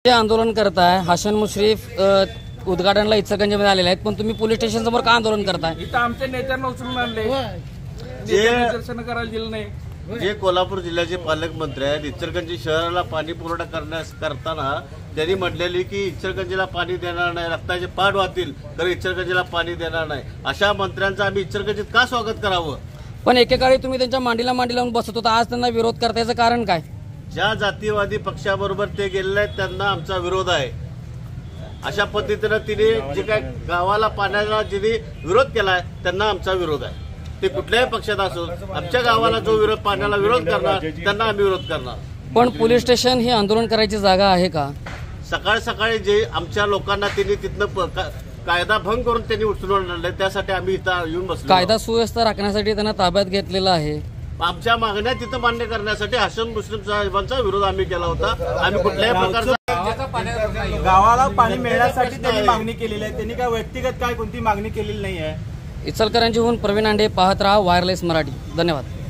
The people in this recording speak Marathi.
ते आंदोलन करताय, हसन मुश्रीफ उद्घाटनला इचलकरंजीमध्ये आलेले आहेत, पण तुम्ही पोलीस स्टेशन समोर का आंदोलन करताय? इथं आमच्या नेत्यांना उचलून आणले, दर्शन करायला दिलं नाही। जे कोल्हापूर जिल्ह्याचे पालकमंत्री आहेत, इचलकरंजी शहराला पाणी पुरवठा करताना त्यांनी म्हटलेली की इचलकरंजीला पाणी देणार नाही, रक्ताचे पाठ वाहतील तर इचलकरंजीला पाणी देणार नाही। अशा मंत्र्यांचं आम्ही इचलकरंजीत का स्वागत करावं? पण एकेकाळी तुम्ही त्यांच्या मांडीला मांडी लावून बसत होता, आज त्यांना विरोध करतायचं कारण काय? ज्या जातीवादी पक्षाबरोबर ते गेलेले आहेत त्यांना आमचा विरोध आहे। अशा पद्धतीनं तिने जे काय गावाला पाण्याला जिने विरोध केलाय त्यांना आमचा विरोध आहे। ते कुठल्याही पक्षात असो, आमच्या गावाला जो विरोध पाण्याला विरोध करणार त्यांना आम्ही विरोध करणार। पण पोलीस स्टेशन ही आंदोलन करायची जागा आहे का? सकाळ सकाळी जे आमच्या लोकांना त्यांनी तिथनं कायदा भंग करून त्यांनी उचलून आणले, त्यासाठी आम्ही इथं येऊन बसलो। कायदा सुव्यवस्था राखण्यासाठी त्यांना ताब्यात घेतलेला आहे। आमच्या मागण्या तिथं मान्य करण्यासाठी हसन मुश्रीफ साहेबांचा विरोध आम्ही केला होता। आम्ही कुठल्याही प्रकारचा गावाला पाणी मिळण्यासाठी त्यांनी मागणी केलेली आहे, त्यांनी काय व्यक्तिगत काय कोणती मागणी केलेली नाही आहे। इचलकरंजीहून प्रवीण आंडे, पाहत राहा वायरलेस मराठी। धन्यवाद।